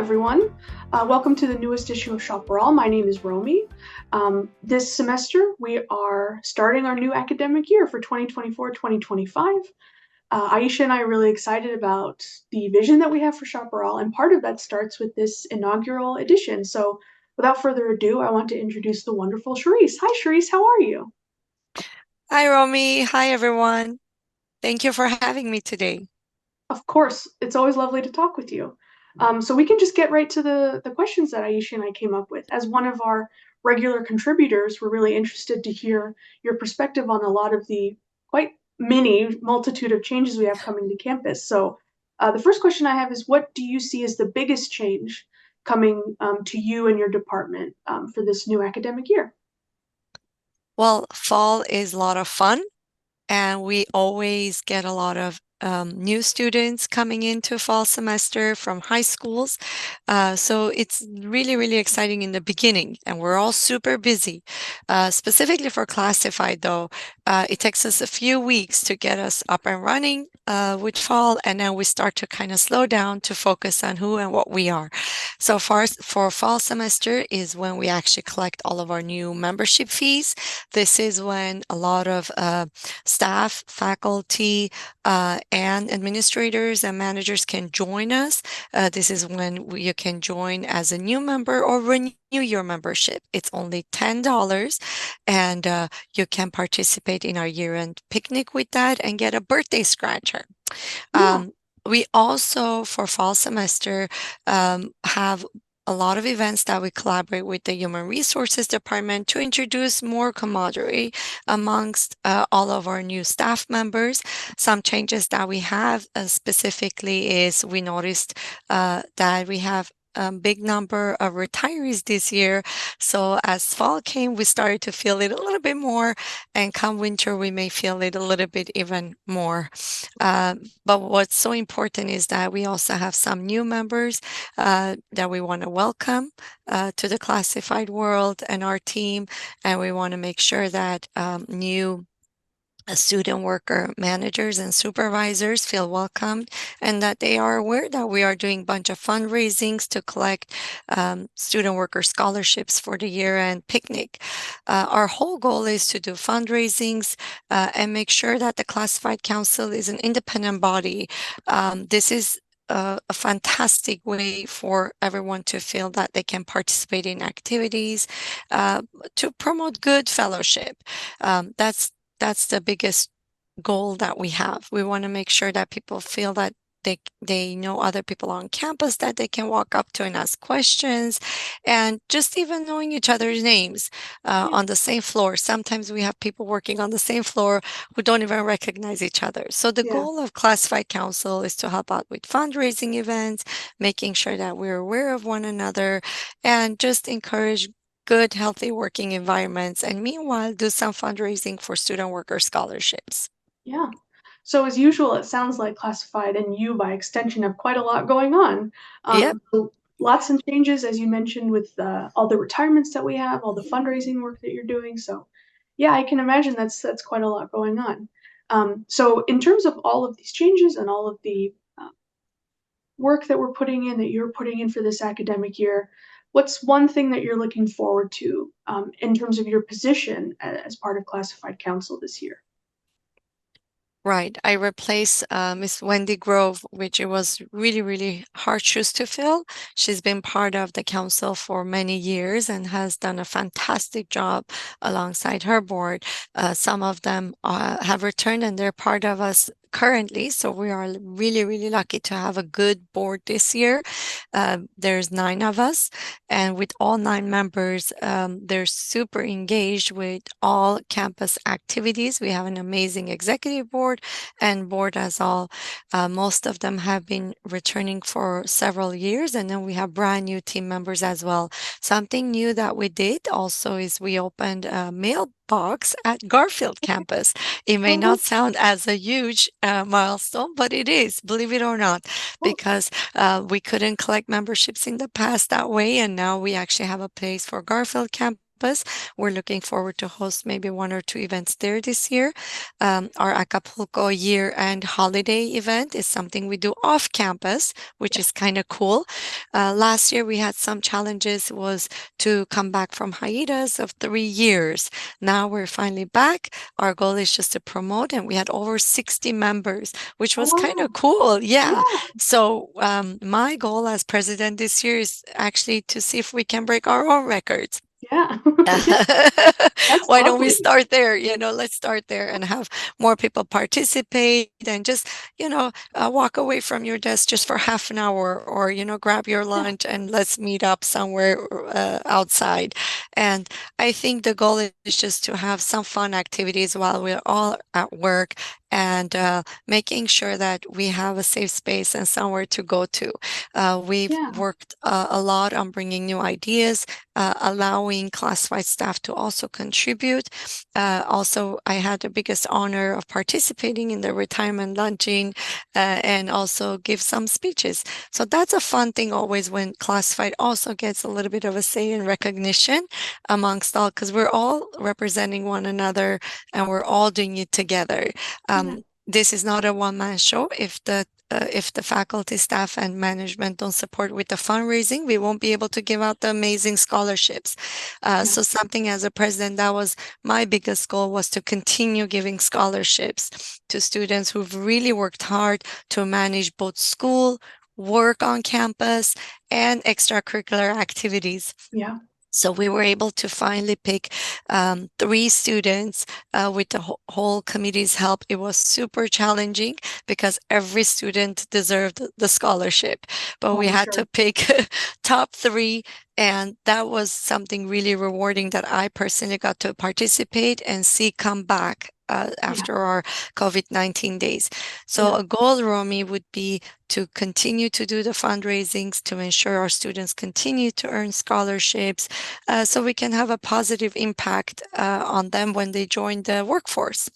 everyone. Welcome to the newest issue of Shopperall. My name is Romy. This semester, we are starting our new academic year for 2024-2025. Aisha and I are really excited about the vision that we have for Shopperall, and part of that starts with this inaugural edition. So without further ado, I want to introduce the wonderful Sharis. Hi, Sharis. How are you? Hi, Romy. Hi, everyone. Thank you for having me today. Of course, it's always lovely to talk with you. So we can just get right to the questions that Aisha and I came up with. As one of our regular contributors, we're really interested to hear your perspective on a lot of the quite many multitude of changes we have coming to campus. So the first question I have is, what do you see as the biggest change coming to you and your department for this new academic year? Well, fall is a lot of fun, and we always get a lot of new students coming into fall semester from high schools. So it's really, really exciting in the beginning, and we're all super busy. Specifically for classified, though, it takes us a few weeks to get us up and running with fall, and then we start to kind of slow down to focus on who and what we are. So for fall semester is when we actually collect all of our new membership fees. This is when a lot of staff, faculty, and administrators and managers can join us. This is when you can join as a new member or renew your membership. It's only $10, and you can participate in our year-end picnic with that and get a birthday scratcher. Yeah. We also, for fall semester, have a lot of events that we collaborate with the Human Resources Department to introduce more camaraderie amongst all of our new staff members. Some changes that we have specifically is we noticed that we have a big number of retirees this year. So as fall came, we started to feel it a little bit more, and come winter, we may feel it a little bit even more. But what's so important is that we also have some new members that we want to welcome to the classified world and our team. And we want to make sure that new student worker managers and supervisors feel welcomed, and that they are aware that we are doing a bunch of fundraisings to collect student worker scholarships for the year-end picnic. Our whole goal is to do fundraisings and make sure that the classified council is an independent body. This is a fantastic way for everyone to feel that they can participate in activities to promote good fellowship. That's the biggest goal that we have. We want to make sure that people feel that they know other people on campus that they can walk up to and ask questions, and just even knowing each other's names Yeah. on the same floor. Sometimes we have people working on the same floor who don't even recognize each other. So the Yeah. goal of Classified Council is to help out with fundraising events, making sure that we're aware of one another, and just encourage good, healthy working environments, and meanwhile, do some fundraising for student worker scholarships. Yeah. So as usual, it sounds like classified and you, by extension, have quite a lot going on. Yep. So lots of changes, as you mentioned, with all the retirements that we have, all the fundraising work that you're doing. So, yeah, I can imagine that's quite a lot going on. So in terms of all of these changes and all of the work that we're putting in, that you're putting in for this academic year, what's one thing that you're looking forward to in terms of your position as part of classified council this year? Right. I replaced Miss Wendy Grove, which it was really, really hard shoes to fill. She's been part of the council for many years and has done a fantastic job alongside her board. Some of them have returned and they're part of us currently. So we are really, really lucky to have a good board this year. There's 9 of us, and with all 9 members, they're super engaged with all campus activities. We have an amazing executive board and board as all. Most of them have been returning for several years, and then we have brand new team members as well. Something new that we did also is we opened a mailbox at Garfield campus. It may Oh, not sound as a huge milestone, but it is, believe it or not, oh, because we couldn't collect memberships in the past that way, and now we actually have a place for Garfield campus campus. We're looking forward to host maybe one or two events there this year. Our Acapulco year-end holiday event is something we do off campus, which is kind of cool. Last year we had some challenges was to come back from hiatus of 3 years. Now we're finally back. Our goal is just to promote, and we had over 60 members, which Oh was kind wow. of cool. Yeah. Yeah. So my goal as president this year is actually to see if we can break our own records. Yeah. Yeah. That's Why don't we lovely. start there? Let's start there and have more people participate and just, walk away from your desk just for half an hour or, grab your Yeah. lunch and let's meet up somewhere outside. And I think the goal is just to have some fun activities while we're all at work and making sure that we have a safe space and somewhere to go to. We've Yeah. worked a lot on bringing new ideas, allowing classified staff to also contribute. Also, I had the biggest honor of participating in the retirement luncheon and also give some speeches. So that's a fun thing always when classified also gets a little bit of a say and recognition amongst all, because we're all representing one another and we're all doing it together. Yeah. This is not a one-man show. If the faculty, staff, and management don't support with the fundraising, we won't be able to give out the amazing scholarships. Yeah. So something as a president, that was my biggest goal was to continue giving scholarships to students who've really worked hard to manage both school, work on campus, and extracurricular activities. Yeah. So we were able to finally pick three students with the whole committee's help. It was super challenging because every student deserved the scholarship, but Oh, we I'm had to sure. pick top three. And that was something really rewarding that I personally got to participate and see come back Yeah. after our COVID-19 days. So Yeah. a goal, Romy, would be to continue to do the fundraisings to ensure our students continue to earn scholarships so we can have a positive impact on them when they join the workforce.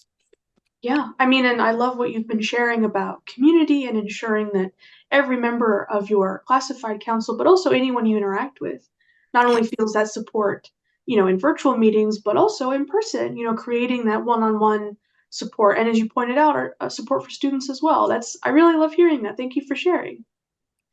Yeah, I mean, and I love what you've been sharing about community and ensuring that every member of your classified council, but also anyone you interact with, not Yeah, only feels that support, in virtual meetings, but also in person, creating that one-on-one support. And as you pointed out, support for students as well. I really love hearing that. Thank you for sharing.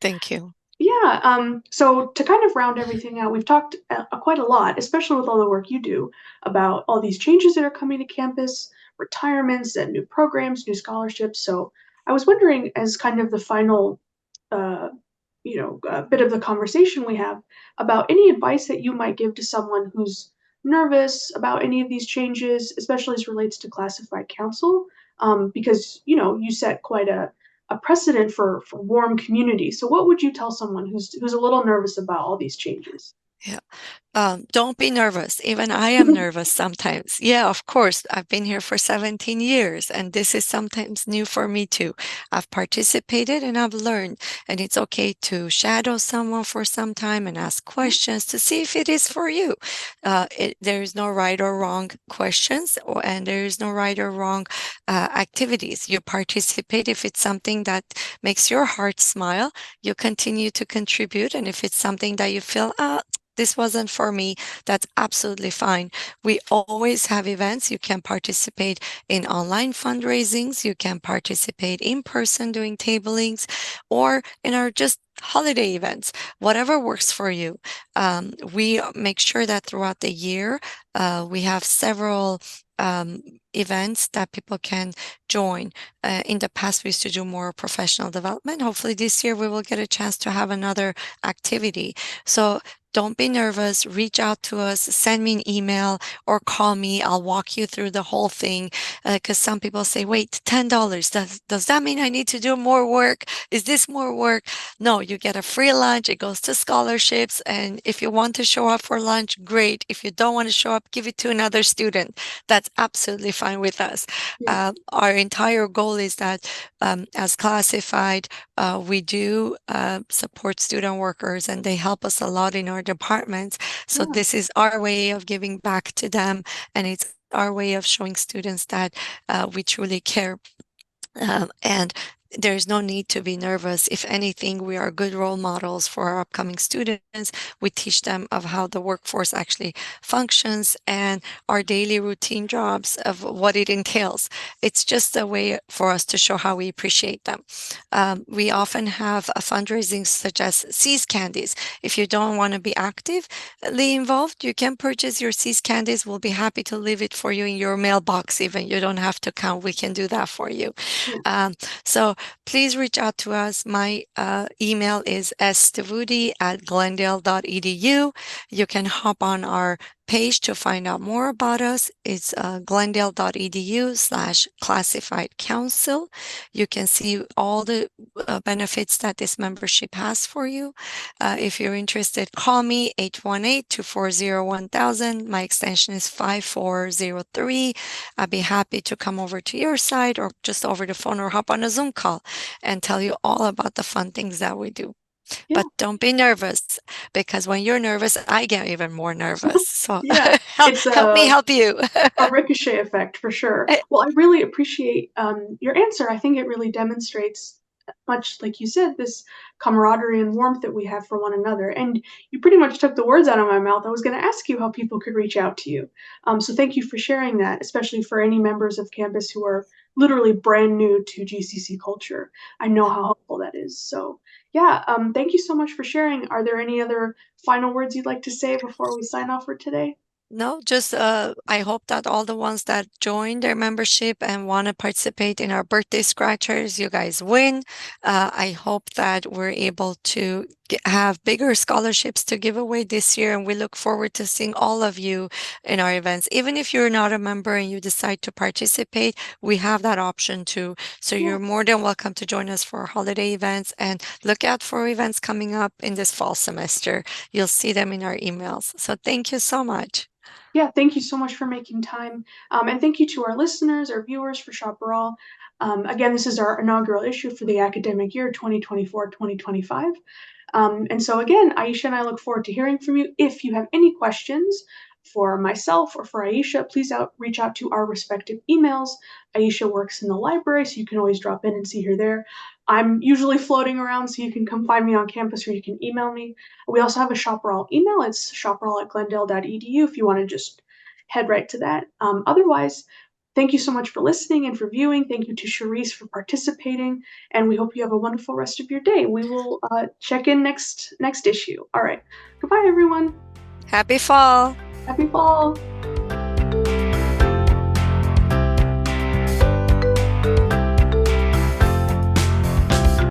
thank you. Yeah, so to kind of round everything out, we've talked quite a lot, especially with all the work you do, about all these changes that are coming to campus, retirements and new programs, new scholarships. So I was wondering, as kind of the final, uh, bit of the conversation we have, about any advice that you might give to someone who's nervous about any of these changes, especially as relates to classified counsel, because you set quite a precedent for warm community. So what would you tell someone who's a little nervous about all these changes? Yeah. Don't be nervous. Even I am nervous sometimes. Yeah, of course. I've been here for 17 years, and this is sometimes new for me too. I've participated and I've learned, and it's okay to shadow someone for some time and ask Yeah, questions to see if it is for you. There is no right or wrong questions, and there is no right or wrong activities. You participate if it's something that makes your heart smile. You continue to contribute, and if it's something that you feel, this wasn't for me, that's absolutely fine. We always have events. You can participate in online fundraisings, you can participate in person doing tablings, or in our just holiday events, whatever works for you. We make sure that throughout the year, we have several events that people can join. In the past, we used to do more professional development. Hopefully, this year we will get a chance to have another activity. So don't be nervous. Reach out to us, send me an email or call me. I'll walk you through the whole thing. Because some people say, wait, $10. Does that mean I need to do more work? Is this more work? No, you get a free lunch. It goes to scholarships. And if you want to show up for lunch, great. If you don't want to show up, give it to another student. That's absolutely fine with us. yeah, Our entire goal is that as classified, we do support student workers and they help us a lot in our departments. So yeah, this is our way of giving back to them, and it's our way of showing students that we truly care. And there's no need to be nervous. If anything, we are good role models for our upcoming students. We teach them of how the workforce actually functions and our daily routine jobs of what it entails. It's just a way for us to show how we appreciate them. We often have a fundraising such as Seas Candies. If you don't want to be actively involved, you can purchase your Seas Candies. We'll be happy to leave it for you in your mailbox even. You don't have to count. We can do that for you. Yeah. Um, so please reach out to us. My email is sdavoodi@glendale.edu. You can hop on our page to find out more about us. It's glendale.edu/classified council. You can see all the benefits that this membership has for you. If you're interested, call me 818-240-1000. My extension is 5403. I'd be happy to come over to your side or just over the phone or hop on a Zoom call and tell you all about the fun things that we do. Yeah. But don't be nervous because when you're nervous, I get even more nervous. So Yeah. It's help me help you. a ricochet effect for sure. Well, I really appreciate your answer. I think it really demonstrates, much like you said, this camaraderie and warmth that we have for one another. And you pretty much took the words out of my mouth. I was going to ask you how people could reach out to you. So thank you for sharing that, especially for any members of campus who are literally brand new to GCC culture. I know how helpful that is. So yeah, thank you so much for sharing. Are there any other final words you'd like to say before we sign off for today? No, just I hope that all the ones that join their membership and want to participate in our birthday scratchers, you guys win. I hope that we're able to have bigger scholarships to give away this year, and we look forward to seeing all of you in our events. Even if you're not a member and you decide to participate, we have that option too. So Yeah. you're more than welcome to join us for our holiday events and look out for events coming up in this fall semester. You'll see them in our emails. So thank you so much. Yeah, thank you so much for making time. And thank you to our listeners, our viewers for Shopperall. Again, this is our inaugural issue for the academic year 2024-2025. And so again, Aisha and I look forward to hearing from you. If you have any questions for myself or for Aisha, please reach out to our respective emails. Aisha works in the library, so you can always drop in and see her there. I'm usually floating around, so you can come find me on campus or you can email me. We also have a Shopperall email. It's shopperall@glendale.edu if you want to just head right to that. Otherwise, thank you so much for listening and for viewing. Thank you to Sharis for participating, and we hope you have a wonderful rest of your day. We will check in next issue. All right. Goodbye, everyone. Happy fall. Happy fall.